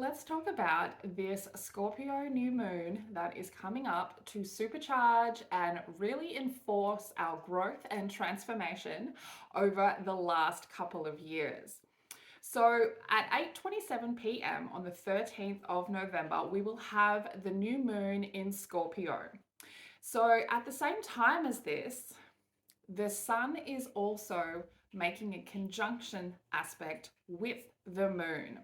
let's talk about this Scorpio new moon that is coming up to supercharge and really enforce our growth and transformation over the last couple of years. So at 8:27 p.m. on the 13th of November, we will have the new moon in Scorpio. So at the same time as this, the sun is also making a conjunction aspect with the moon.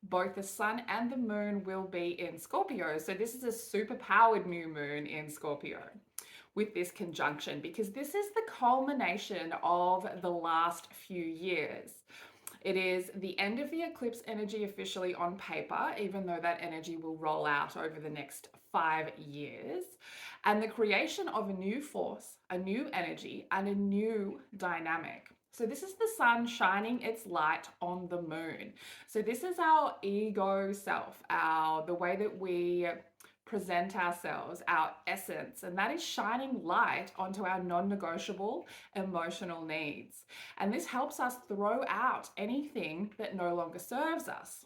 Both the sun and the moon will be in Scorpio. So this is a super powered new moon in Scorpio with this conjunction because this is the culmination of the last few years. It is the end of the eclipse energy officially on paper, even though that energy will roll out over the next 5 years, and the creation of a new force, a new energy, and a new dynamic. So this is the sun shining its light on the moon. So this is our ego self, the way that we present ourselves, our essence, and that is shining light onto our non-negotiable emotional needs. And this helps us throw out anything that no longer serves us.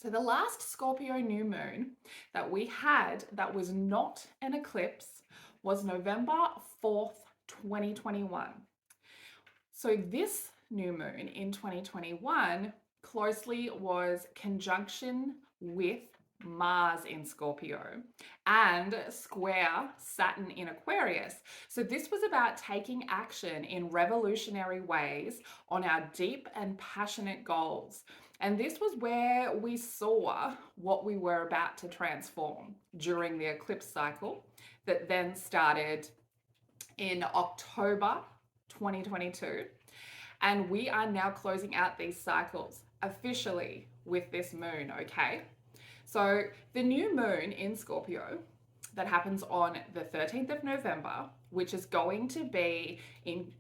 So the last Scorpio new moon that we had that was not an eclipse was November 4th, 2021. So this new moon in 2021 closely was conjunction with Mars in Scorpio and square Saturn in Aquarius. So this was about taking action in revolutionary ways on our deep and passionate goals. And this was where we saw what we were about to transform during the eclipse cycle that then started in October 2022. And we are now closing out these cycles officially with this moon, okay? So the new moon in Scorpio that happens on the 13th of November, which is going to be in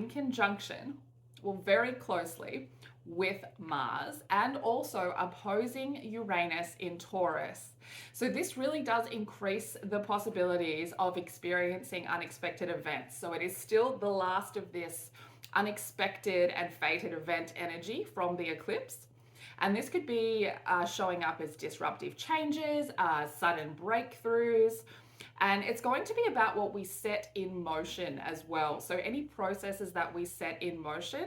conjunction, well, very closely with Mars and also opposing Uranus in Taurus. So this really does increase the possibilities of experiencing unexpected events. So it is still the last of this unexpected and fated event energy from the eclipse. And this could be showing up as disruptive changes, sudden breakthroughs, and it's going to be about what we set in motion as well. So any processes that we set in motion,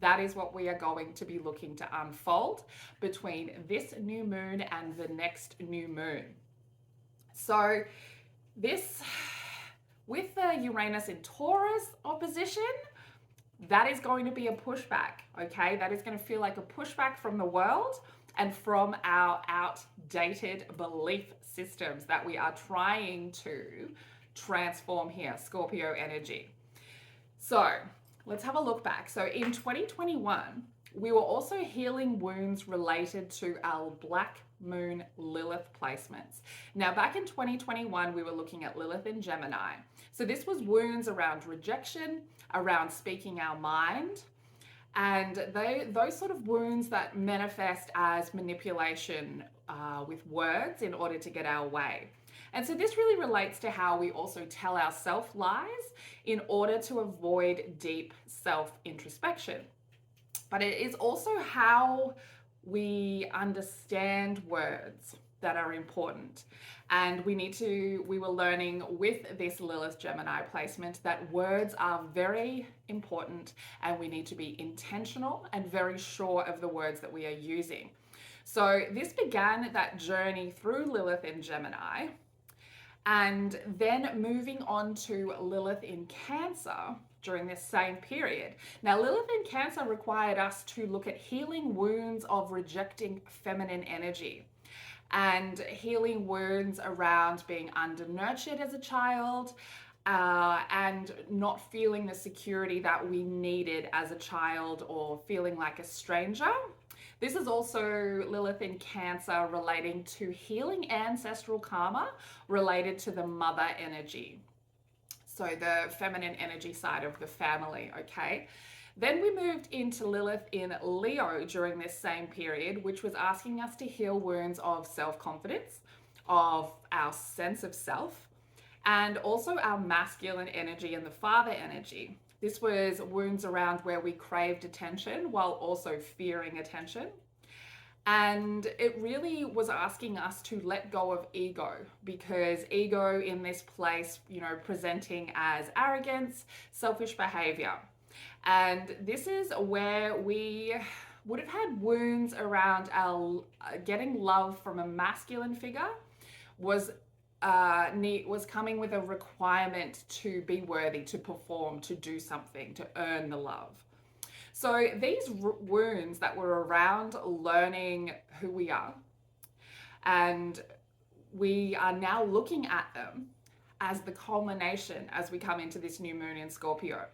that is what we are going to be looking to unfold between this new moon and the next new moon. So this, with the Uranus in Taurus opposition, that is going to be a pushback, okay? That is going to feel like a pushback from the world and from our outdated belief systems that we are trying to transform here, Scorpio energy. So let's have a look back. So in 2021, we were also healing wounds related to our Black Moon Lilith placements. Now, back in 2021, we were looking at Lilith in Gemini. So this was wounds around rejection, around speaking our mind, and those sort of wounds that manifest as manipulation with words in order to get our way. And so this really relates to how we also tell ourselves lies in order to avoid deep self-introspection. But it is also how we understand words that are important. And we were learning with this Lilith Gemini placement that words are very important and we need to be intentional and very sure of the words that we are using. So this began that journey through Lilith in Gemini, and then moving on to Lilith in Cancer during this same period. Now, Lilith in Cancer required us to look at healing wounds of rejecting feminine energy and healing wounds around being under-nurtured as a child and not feeling the security that we needed as a child or feeling like a stranger. This is also Lilith in Cancer relating to healing ancestral karma related to the mother energy. So the feminine energy side of the family, okay? Then we moved into Lilith in Leo during this same period, which was asking us to heal wounds of self-confidence, of our sense of self, and also our masculine energy and the father energy. This was wounds around where we craved attention while also fearing attention. And it really was asking us to let go of ego, because ego in this place, presenting as arrogance, selfish behavior. And this is where we would have had wounds around our getting love from a masculine figure was was coming with a requirement to be worthy, to perform, to do something, to earn the love. So these wounds that were around learning who we are, and we are now looking at them as the culmination as we come into this new moon in Scorpio.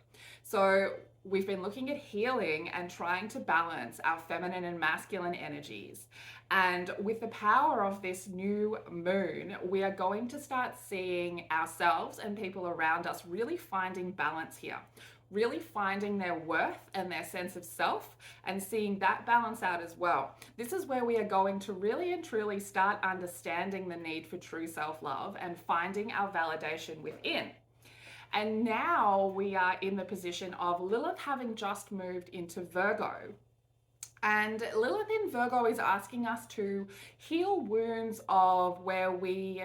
So we've been looking at healing and trying to balance our feminine and masculine energies. And with the power of this new moon, we are going to start seeing ourselves and people around us really finding balance here, really finding their worth and their sense of self, and seeing that balance out as well. This is where we are going to really and truly start understanding the need for true self-love and finding our validation within. And now we are in the position of Lilith having just moved into Virgo. And Lilith in Virgo is asking us to heal wounds of where we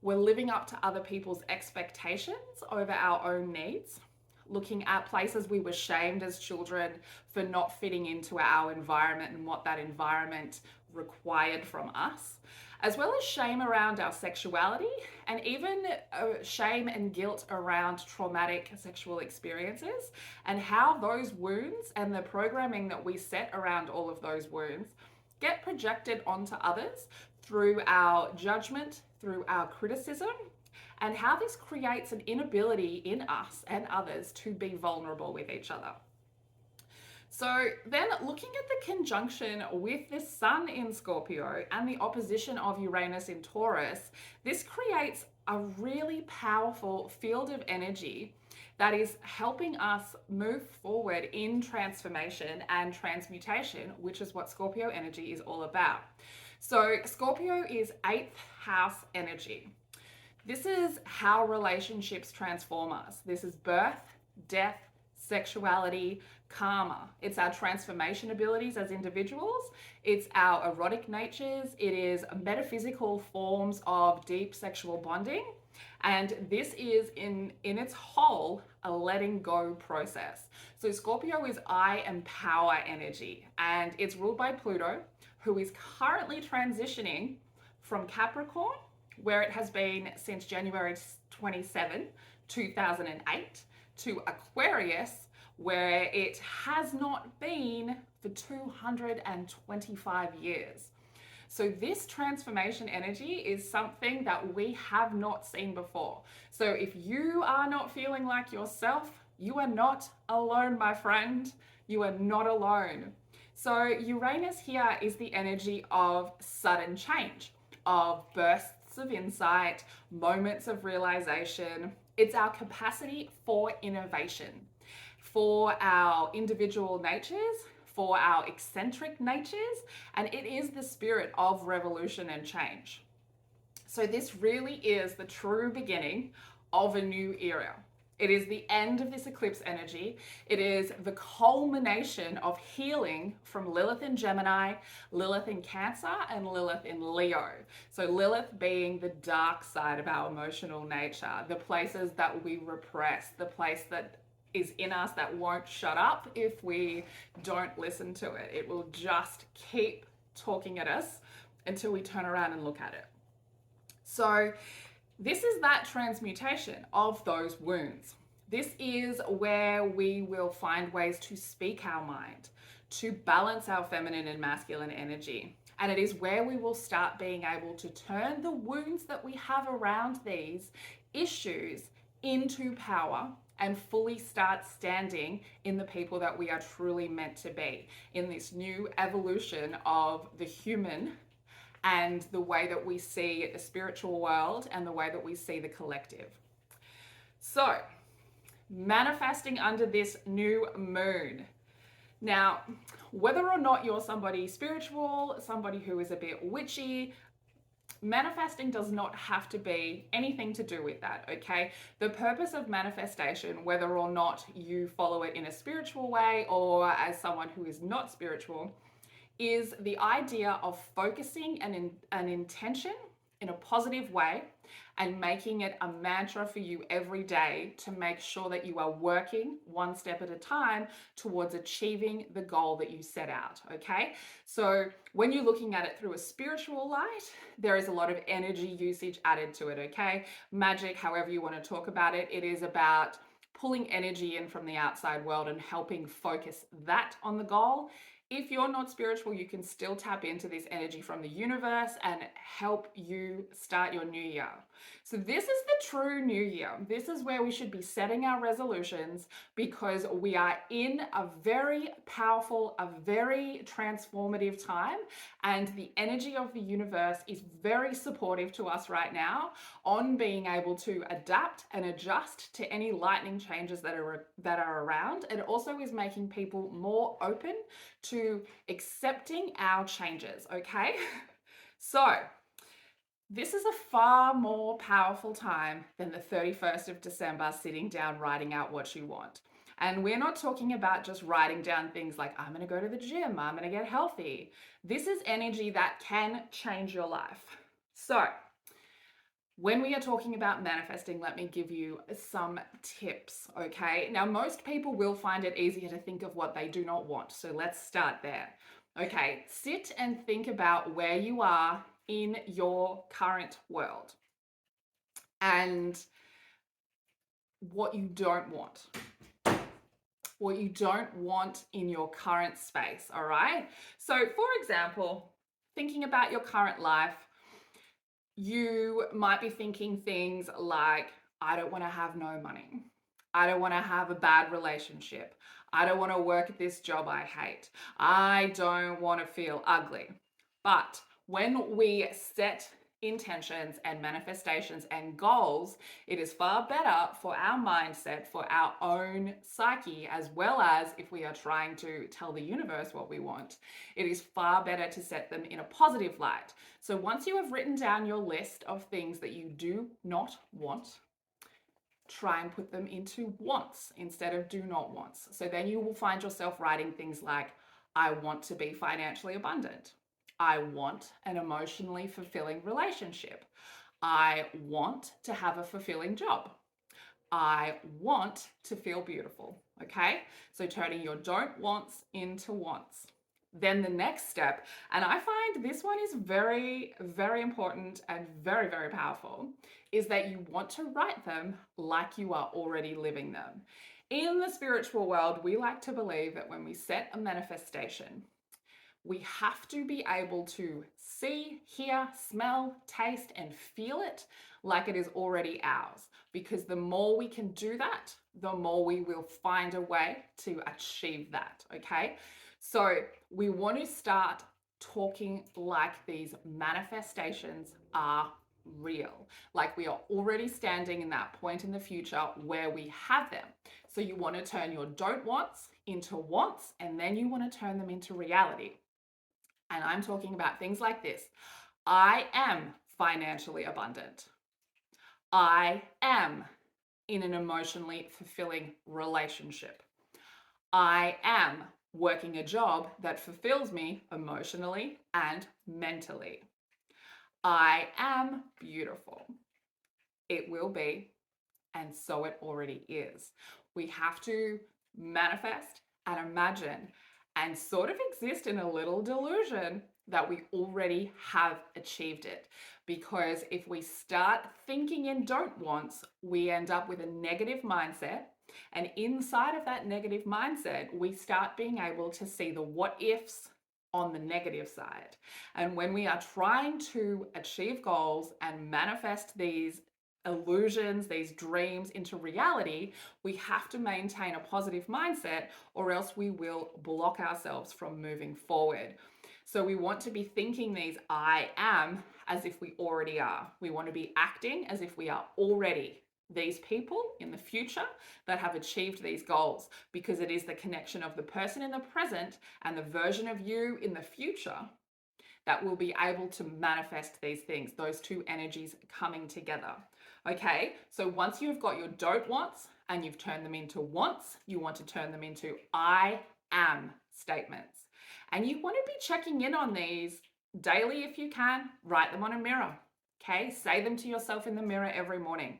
were living up to other people's expectations over our own needs, looking at places we were shamed as children for not fitting into our environment and what that environment required from us, as well as shame around our sexuality, and even shame and guilt around traumatic sexual experiences, and how those wounds and the programming that we set around all of those wounds get projected onto others through our judgment, through our criticism, and how this creates an inability in us and others to be vulnerable with each other. So then looking at the conjunction with the Sun in Scorpio and the opposition of Uranus in Taurus, this creates a really powerful field of energy that is helping us move forward in transformation and transmutation, which is what Scorpio energy is all about. So Scorpio is 8th house energy. This is how relationships transform us. This is birth, death, sexuality, karma. It's our transformation abilities as individuals. It's our erotic natures. It is metaphysical forms of deep sexual bonding. And this is in its whole a letting go process. So Scorpio is I am power energy, and it's ruled by Pluto, who is currently transitioning from Capricorn, where it has been since January 27, 2008, to Aquarius, where it has not been for 225 years. So this transformation energy is something that we have not seen before. So if you are not feeling like yourself, you are not alone, my friend. You are not alone. So Uranus here is the energy of sudden change, of bursts of insight, moments of realization. It's our capacity for innovation, for our individual natures, for our eccentric natures, and it is the spirit of revolution and change. So this really is the true beginning of a new era. It is the end of this eclipse energy. It is the culmination of healing from Lilith in Gemini, Lilith in Cancer, and Lilith in Leo. So Lilith being the dark side of our emotional nature, the places that we repress, the place that is in us that won't shut up if we don't listen to it. It will just keep talking at us until we turn around and look at it. So this is that transmutation of those wounds. This is where we will find ways to speak our mind, to balance our feminine and masculine energy. And it is where we will start being able to turn the wounds that we have around these issues into power and fully start standing in the people that we are truly meant to be in this new evolution of the human and the way that we see the spiritual world and the way that we see the collective. So, manifesting under this new moon. Now, whether or not you're somebody spiritual, somebody who is a bit witchy, manifesting does not have to be anything to do with that, okay? The purpose of manifestation, whether or not you follow it in a spiritual way or as someone who is not spiritual, is the idea of focusing an intention in a positive way and making it a mantra for you every day to make sure that you are working one step at a time towards achieving the goal that you set out, okay? So when you're looking at it through a spiritual light, there is a lot of energy usage added to it, okay? Magic, however you want to talk about it, it is about pulling energy in from the outside world and helping focus that on the goal. If you're not spiritual, you can still tap into this energy from the universe and help you start your new year. So this is the true new year. This is where we should be setting our resolutions, because we are in a very powerful, a very transformative time, and the energy of the universe is very supportive to us right now on being able to adapt and adjust to any lightning changes that are around. It also is making people more open to accepting our changes, okay? So this is a far more powerful time than the 31st of December sitting down writing out what you want. And we're not talking about just writing down things like, I'm going to go to the gym, I'm going to get healthy. This is energy that can change your life. So when we are talking about manifesting, let me give you some tips, okay? Now, most people will find it easier to think of what they do not want. So let's start there. Okay, sit and think about where you are in your current world and what you don't want. What you don't want in your current space, all right? So, for example, thinking about your current life, you might be thinking things like, I don't want to have no money. I don't want to have a bad relationship. I don't want to work at this job I hate. I don't want to feel ugly. But when we set intentions and manifestations and goals, it is far better for our mindset, for our own psyche, as well as if we are trying to tell the universe what we want, it is far better to set them in a positive light. So once you have written down your list of things that you do not want, try and put them into wants instead of do not wants. So then you will find yourself writing things like, I want to be financially abundant. I want an emotionally fulfilling relationship. I want to have a fulfilling job. I want to feel beautiful, okay? So turning your don't wants into wants. Then the next step, and I find this one is very, very important and very, very powerful, is that you want to write them like you are already living them. In the spiritual world, we like to believe that when we set a manifestation, we have to be able to see, hear, smell, taste, and feel it like it is already ours. Because the more we can do that, the more we will find a way to achieve that, okay? So we want to start talking like these manifestations are real, like we are already standing in that point in the future where we have them. So you want to turn your don't wants into wants, and then you want to turn them into reality. And I'm talking about things like this. I am financially abundant. I am in an emotionally fulfilling relationship. I am working a job that fulfills me emotionally and mentally. I am beautiful. It will be, and so it already is. We have to manifest and imagine and sort of exist in a little delusion that we already have achieved it. Because if we start thinking in don't wants, we end up with a negative mindset. And inside of that negative mindset, we start being able to see the what ifs on the negative side. And when we are trying to achieve goals and manifest these illusions, these dreams into reality, we have to maintain a positive mindset, or else we will block ourselves from moving forward. So we want to be thinking these I am as if we already are. We want to be acting as if we are already these people in the future that have achieved these goals, because it is the connection of the person in the present and the version of you in the future that will be able to manifest these things, those two energies coming together. Okay, so once you've got your don't wants and you've turned them into wants, you want to turn them into I am statements. And you want to be checking in on these daily if you can. Write them on a mirror. Okay, say them to yourself in the mirror every morning.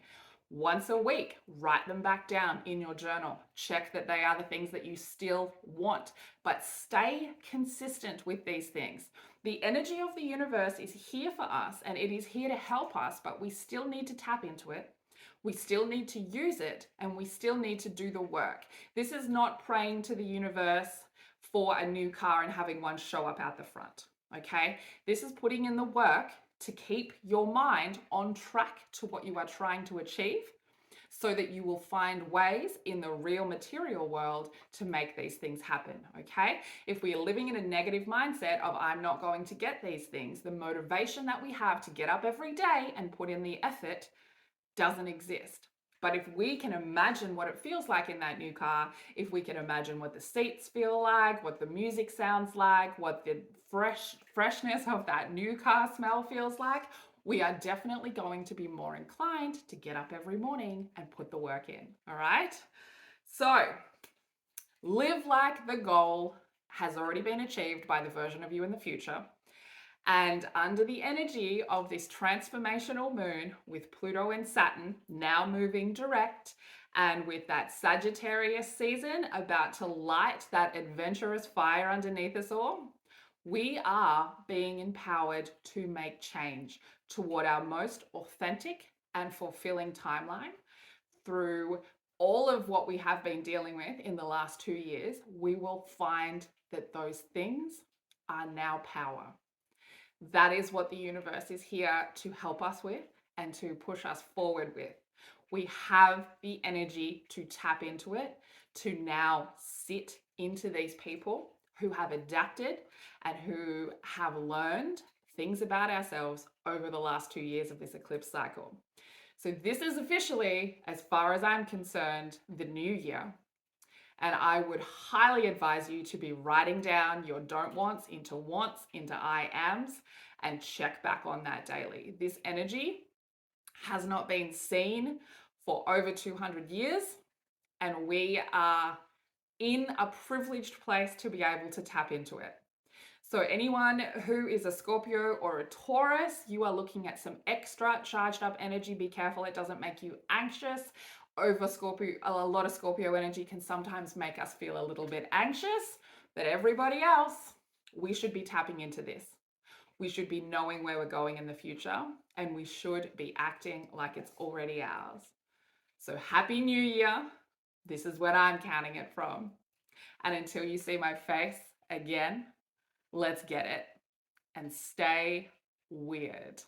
Once a week, write them back down in your journal. Check that they are the things that you still want, but stay consistent with these things. The energy of the universe is here for us and it is here to help us, but we still need to tap into it. We still need to use it and we still need to do the work. This is not praying to the universe for a new car and having one show up out the front, okay? This is putting in the work to keep your mind on track to what you are trying to achieve so that you will find ways in the real material world to make these things happen, okay? If we are living in a negative mindset of I'm not going to get these things, the motivation that we have to get up every day and put in the effort doesn't exist. But if we can imagine what it feels like in that new car, if we can imagine what the seats feel like, what the music sounds like, what the freshness of that new car smell feels like, we are definitely going to be more inclined to get up every morning and put the work in, all right? So, live like the goal has already been achieved by the version of you in the future. And under the energy of this transformational moon with Pluto and Saturn now moving direct, and with that Sagittarius season about to light that adventurous fire underneath us all, we are being empowered to make change toward our most authentic and fulfilling timeline. Through all of what we have been dealing with in the last 2 years, we will find that those things are now power. That is what the universe is here to help us with and to push us forward with. We have the energy to tap into it, to now sit into these people who have adapted and who have learned things about ourselves over the last 2 years of this eclipse cycle. So this is officially, as far as I'm concerned, the new year. And I would highly advise you to be writing down your don't wants, into I ams, and check back on that daily. This energy has not been seen for over 200 years, and we are in a privileged place to be able to tap into it. So anyone who is a Scorpio or a Taurus, you are looking at some extra charged up energy. Be careful it doesn't make you anxious. Over Scorpio, a lot of Scorpio energy can sometimes make us feel a little bit anxious, but everybody else, we should be tapping into this. We should be knowing where we're going in the future, and we should be acting like it's already ours. So happy New Year. This is what I'm counting it from. And until you see my face again, let's get it and stay weird.